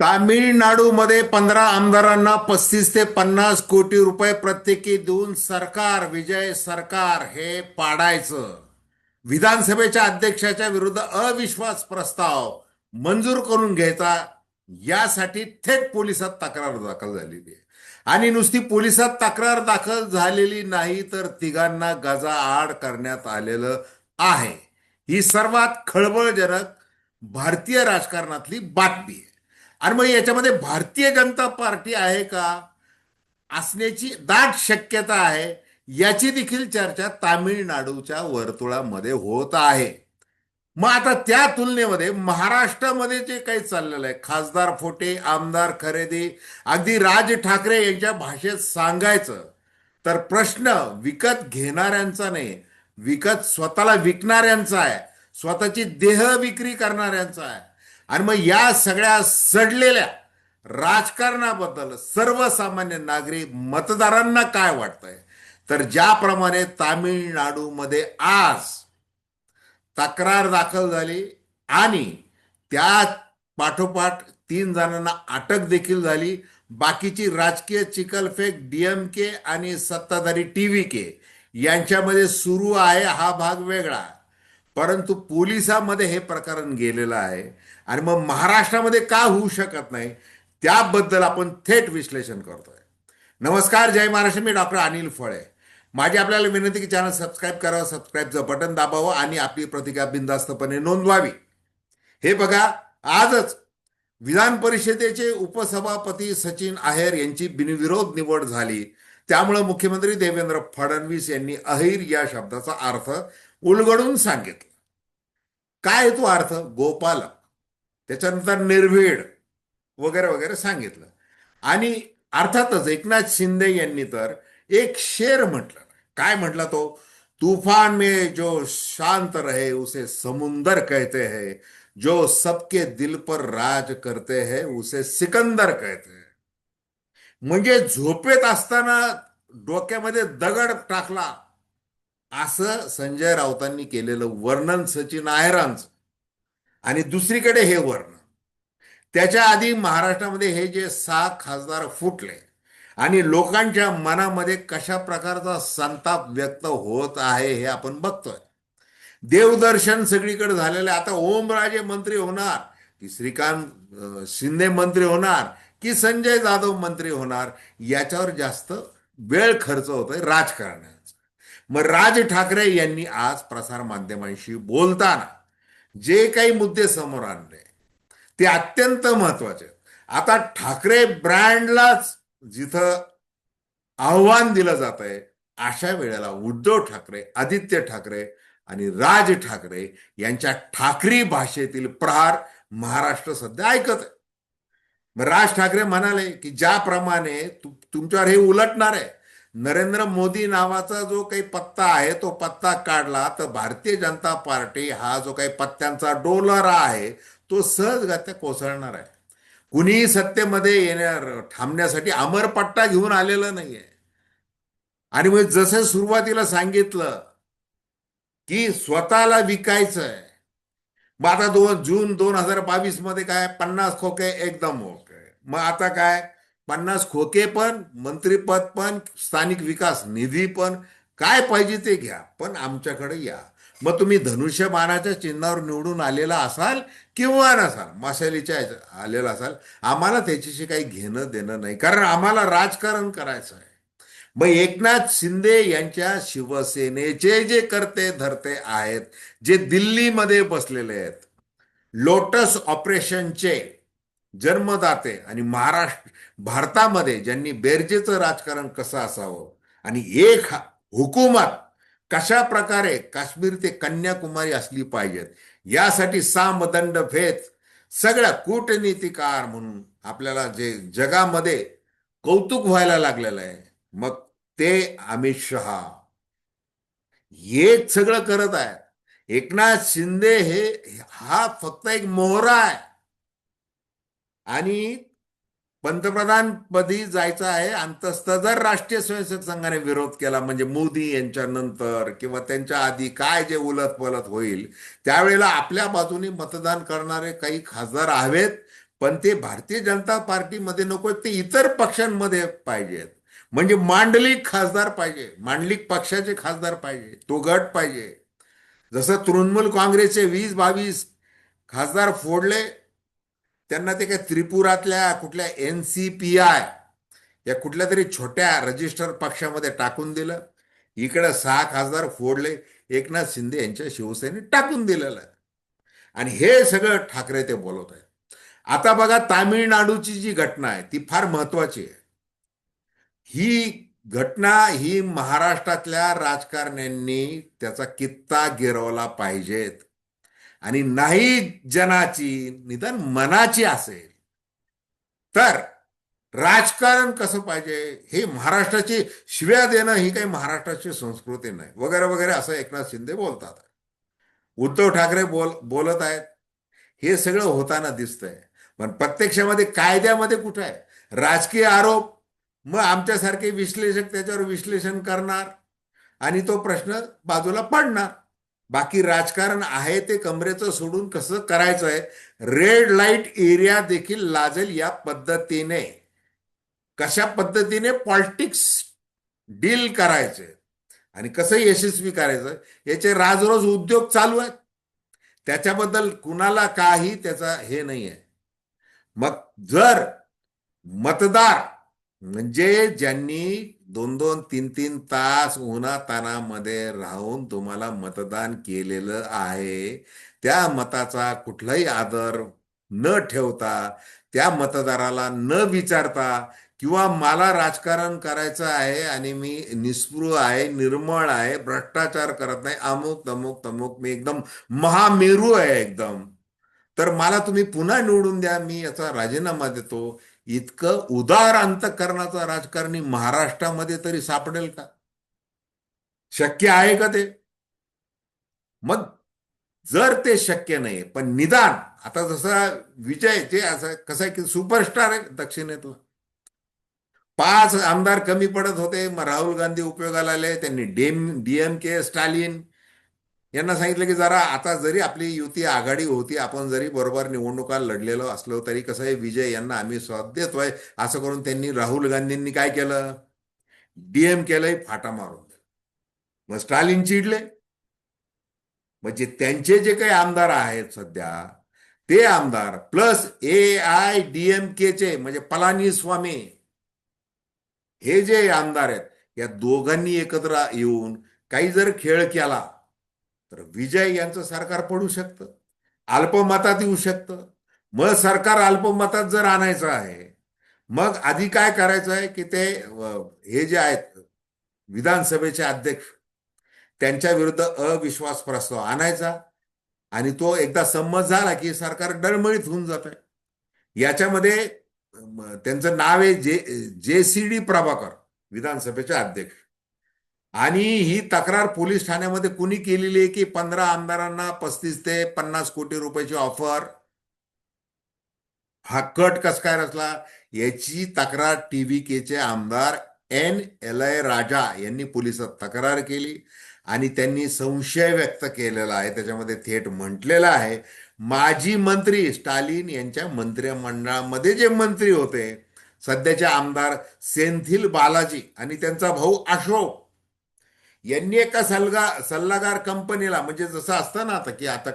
तामिळनाडूमध्ये 15 आमदारांना 35 ते 50 कोटी रुपये प्रत्येकी देऊन सरकार विजय सरकार हे पाडायचं. विधानसभेच्या अध्यक्षाच्या विरुद्ध अविश्वास प्रस्ताव मंजूर करून घ्यायचा यासाठी थेट पोलिसात तक्रार दाखल झालेली आहे. आणि नुसती पोलिसात तक्रार दाखल झालेली नाही तर तिघांना गजाआड करण्यात आलेलं आहे. ही सर्वात खळबळजनक भारतीय राजकारणातली बातमी आहे. आणि मग याच्यामध्ये भारतीय जनता पार्टी आहे का असण्याची दाट शक्यता आहे, याची देखील चर्चा तामिळनाडूच्या वर्तुळामध्ये होत आहे. मग आता त्या तुलनेमध्ये महाराष्ट्रामध्ये जे काही चाललेलं आहे, खासदार फोटे, आमदार खरेदी, अगदी राज ठाकरे यांच्या भाषेत सांगायचं तर प्रश्न विकत घेणाऱ्यांचा नाही, विकत स्वतःला विकणाऱ्यांचा आहे, स्वतःची देह विक्री करणाऱ्यांचा आहे. आणि मग या सगळ्या सडलेल्या राजकारणाबद्दल सर्वसामान्य नागरिक मतदारांना काय वाटतंय, तर ज्याप्रमाणे तामिळनाडूमध्ये आज तक्रार दाखल झाली आणि त्या पाठोपाठ 3 जणांना अटक देखील झाली. बाकीची राजकीय चिखलफेक डीएमके आणि सत्ताधारी टीव्हीके यांच्यामध्ये सुरू आहे. हा भाग वेगळा, परंतु पोलिसांमध्ये हे प्रकरण गेलेलं आहे. आणि मग महाराष्ट्रामध्ये का होऊ शकत नाही त्याबद्दल आपण थेट विश्लेषण करतोय. नमस्कार, जय महाराष्ट्र. मी डॉक्टर अनिल फळे. माझी आपल्याला विनंती की चॅनल सबस्क्राईब करावं, सबस्क्राईबचं बटन दाबावं आणि आपली प्रतिक्रिया बिनधास्तपणे नोंदवावी. हे बघा, आजच विधान परिषदेचे उपसभापती सचिन आहेर यांची बिनविरोध निवड झाली. त्यामुळे मुख्यमंत्री देवेंद्र फडणवीस यांनी अहिर या शब्दाचा अर्थ उलगडून सांगितलं. काय तो अर्थ? गोपालक, त्याच्यानंतर निर्भीड वगैरे वगैरे सांगितलं. आणि अर्थातच एकनाथ शिंदे यांनी तर एक शेर म्हटलं. काय म्हटला तो? तूफान में जो शांत रहे उसे समुंदर कहते हैं, जो सबके दिल पर राज करते हैं उसे सिकंदर कहते हैं. म्हणजे झोपेत असताना डोक्यामध्ये दगड टाकला असं संजय राऊतांनी केलेलं वर्णन सचिन आहेरांचं. आणि दुसरीकडे हे वर्णन त्याच्या आधी महाराष्ट्रामध्ये हे जे 6 खासदार फुटले आणि लोकांच्या मनामध्ये कशा प्रकारचा संताप व्यक्त होत आहे हे आपण बघतोय. देवदर्शन सगळीकडे झालेलं आहे. आता ओमराजे मंत्री होणार की श्रीकांत शिंदे मंत्री होणार की संजय जाधव मंत्री होणार, याच्यावर जास्त वेळ खर्च होतोय राजकारणाचा. मग राज ठाकरे यांनी आज प्रसार माध्यमांशी बोलताना जे काही मुद्दे समोर आणले ते अत्यंत महत्वाचे. आता ठाकरे ब्रँडलाच जिथं आव्हान दिलं जात आहे, अशा वेळेला उद्धव ठाकरे, आदित्य ठाकरे आणि राज ठाकरे यांच्या ठाकरी भाषेतील प्रहार महाराष्ट्र सध्या ऐकत आहे. मग राज ठाकरे म्हणाले की ज्याप्रमाणे तुमच्यावर हे उलटणार आहे, नरेंद्र मोदी नावाचा जो काही पत्ता आहे तो पत्ता काढला तर भारतीय जनता पार्टी हा जो काही पत्त्यांचा डोलारा आहे तो सहजगत्या कोसळणार आहे. कुणीही सत्तेमध्ये येणार थांबण्यासाठी अमरपट्टा घेऊन आलेलं नाहीये. आणि मग जसं सुरुवातीला सांगितलं की स्वतःला विकायचंय, मग आता जून 2022 मध्ये काय 50 खोके एकदम ओके. मग आता काय 50 खोके पण, मंत्रीपद पण, स्थानिक विकास निधी पण, काय पाहिजे ते घ्या पण आमच्याकडे या. मग तुम्ही धनुष्यबाणाच्या चिन्हावर निवडून आलेला असाल किंवा नसाल, मशालीच्या आलेला असाल, आम्हाला त्याच्याशी काही घेणं देणं नाही, कारण आम्हाला राजकारण करायचं आहे. मग एकनाथ शिंदे यांच्या शिवसेनेचे जे करते धरते आहेत, जे दिल्लीमध्ये बसलेले आहेत, लोटस ऑपरेशनचे जन्मदाते आणि भारतामध्ये ज्यांनी बेरजेचं राजकारण कसं असावं आणि एक हुकूमत कशा प्रकारे काश्मीर ते कन्याकुमारी असली पाहिजेत यासाठी सामदंड भेद सगळ्या कूटनीतिकार म्हणून आपल्याला जे जगामध्ये कौतुक व्हायला लागलेलं आहे, मग ते अमित शहा हे सगळं करत आहे. एकनाथ शिंदे हा फक्त एक मोहरा आहे आणि पंतप्रधानपदी जायचं आहे. अंतस्थ जर राष्ट्रीय स्वयंसेवक संघाने विरोध केला, म्हणजे मोदी यांच्या नंतर किंवा त्यांच्या आधी काय जे उलट पलट होईल, त्यावेळेला आपल्या बाजूने मतदान करणारे काही खासदार हवेत, पण ते भारतीय जनता पार्टीमध्ये नको, ते इतर पक्षांमध्ये पाहिजेत. म्हणजे मांडलिक खासदार पाहिजे, मांडलिक पक्षाचे खासदार पाहिजे, तो गट पाहिजे. जसं तृणमूल काँग्रेसचे 20-22 खासदार फोडले, त्यांना ते काय त्रिपुरातल्या कुठल्या NCPI या कुठल्या तरी छोट्या रजिस्टर पक्षामध्ये टाकून दिलं. इकडे 6 खासदार फोडले, एकनाथ शिंदे यांच्या शिवसेनेत टाकून दिलेलं आहे. आणि हे सगळं ठाकरे ते बोलत आहेत. आता बघा, तामिळनाडूची जी घटना आहे ती फार महत्वाची आहे. ही घटना ही महाराष्ट्रातल्या राजकारण्यांनी त्याचा कित्ता गिरवला पाहिजेत. आणि नाही जनाची निदान मनाची असेल तर राजकारण कसं पाहिजे, हे महाराष्ट्राची शिव्या देणं ही काही महाराष्ट्राची संस्कृती नाही, वगैरे वगैरे असं एकनाथ शिंदे बोलतात. उद्धव ठाकरे बोलत आहेत. हे सगळं होताना दिसतंय. पण प्रत्यक्षामध्ये कायद्यामध्ये कुठं आहे राजकीय आरोप? मग आमच्यासारखे विश्लेषक त्याच्यावर विश्लेषण करणार आणि तो प्रश्न बाजूला पडणार. बाकी राजकारण आहे ते कमरेचं सोडून कसं करायचंय, रेड लाईट एरिया देखील लाजेल या पद्धतीने, कशा पद्धतीने पॉलिटिक्स डील करायचे आणि कसं यशस्वी करायचं, याचे राजरोज उद्योग चालू आहेत. त्याच्याबद्दल कुणाला काही त्याचा हे नाही आहे. मग जर मतदार म्हणजे ज्यांनी 2-2, 3-3 तास उन्हातानामध्ये राहून तुम्हाला मतदान केलेलं आहे, त्या मताचा कुठलाही आदर न ठेवता, त्या मतदाराला न विचारता, किंवा मला राजकारण करायचं आहे आणि मी निस्पृह आहे, निर्मळ आहे, भ्रष्टाचार करत नाही, अमुक तमुक तमुक, मी एकदम महामेरू आहे एकदम, तर मला तुम्ही पुन्हा निवडून द्या, मी याचा राजीनामा देतो, इतकं उदार अंतःकरणाचा राजकारणी महाराष्ट्रामध्ये तरी सापडेल का? शक्य आहे का ते? मग जर ते शक्य नाही, पण निदान आता जसं विजय जे असं कसं आहे की सुपरस्टार आहे दक्षिणेतला, 5 आमदार कमी पडत होते, मग राहुल गांधी उपयोगाला आले. त्यांनी DMK स्टॅलिन यांना सांगितलं की जरा आता जरी आपली युती आघाडी होती, आपण जरी बरोबर निवडणुका लढलेलो असलो तरी कसं आहे, विजय यांना आम्ही साथ देतोय, असं करून त्यांनी राहुल गांधींनी काय केलं, DMKलाही फाटा मारून दिला. मग स्टालिन चिडले. म्हणजे त्यांचे जे काही आमदार आहेत सध्या, ते आमदार प्लस AIADMKचे म्हणजे पलानीस्वामी, हे जे आमदार आहेत, या दोघांनी एकत्र येऊन काही जर खेळ केला तर विजय यांचं सरकार पडू शकतं, अल्पमतात येऊ शकतं. मग सरकार अल्पमतात जर आणायचं आहे, मग आधी काय करायचं आहे की ते हे जे आहेत विधानसभेचे अध्यक्ष, त्यांच्या विरुद्ध अविश्वास प्रस्ताव आणायचा आणि तो एकदा संमत झाला की सरकार डळमळीत होऊन जात आहे. याच्यामध्ये त्यांचं नाव आहे JCD प्रभाकर, विधानसभेचे अध्यक्ष. आणि ही तक्रार पोलीस ठाण्यामध्ये कुणी केलेली आहे की 15 आमदारांना 35 ते 50 कोटी रुपयाची ऑफर, हा कट कस काय रचला, याची तक्रार TVKचे आमदार NLI राजा यांनी पोलिसात तक्रार केली आणि त्यांनी संशय व्यक्त केलेला आहे. त्याच्यामध्ये थेट म्हटलेलं आहे, माजी मंत्री स्टालिन यांच्या मंत्रिमंडळामध्ये जे मंत्री होते, सध्याचे आमदार सेंथिल बालाजी आणि त्यांचा भाऊ अशोक, यांनी एका सल्लागार कंपनीला, म्हणजे जसं असतं ना आता की आता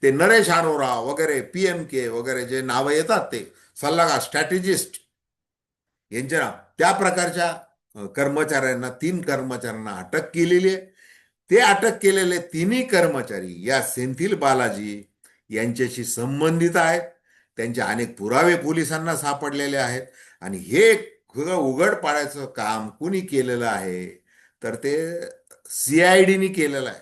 ते नरेश अरोरा वगैरे, PMK वगैरे जे नावं येतात ते सल्लागार स्ट्रॅटेजिस्ट यांचे नाव, त्या प्रकारच्या कर्मचाऱ्यांना, 3 कर्मचाऱ्यांना अटक केलेली आहे. ते अटक केलेले 3ही कर्मचारी या सेंथिल बालाजी यांच्याशी संबंधित आहेत. त्यांचे अनेक पुरावे पोलिसांना सापडलेले आहेत. आणि हे उघड पाडायचं काम कुणी केलेलं आहे, तर ते CIDनी केलेलं आहे.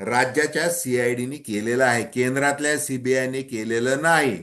राज्याच्या CIDनी केलेलं आहे, केंद्रातल्या CBIने केलेलं नाही.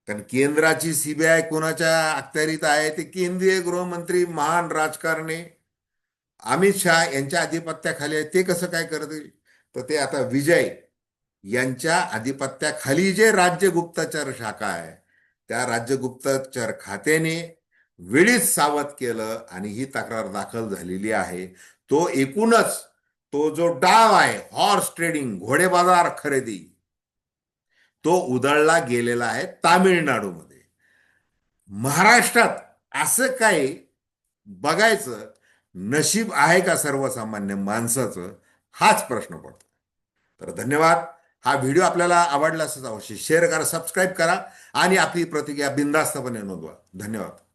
कारण केंद्राची CBI कोणाच्या अखत्यारीत आहे, ते केंद्रीय गृहमंत्री महान राजकारणी अमित शहा यांच्या अधिपत्याखाली आहे. ते कसं काय करतील, तर ते आता विजय यांच्या अधिपत्याखाली जे राज्य गुप्तचर शाखा आहे, त्या राज्य गुप्तचर खात्याने वेळीच सावध केलं आणि ही तक्रार दाखल झालेली आहे. तो एकूणच तो जो डाव आहे, हॉर्स ट्रेडिंग, घोडे बाजार खरेदी, तो उधळला गेलेला आहे तामिळनाडूमध्ये. महाराष्ट्रात असं काही बघायचं नशीब आहे का सर्वसामान्य माणसाचं, हाच प्रश्न पडतो. तर धन्यवाद. हा व्हिडिओ आपल्याला आवडला असेल अवश्य शेअर करा, सबस्क्राईब करा आणि आपली प्रतिक्रिया बिनधास्तपणे नोंदवा. धन्यवाद.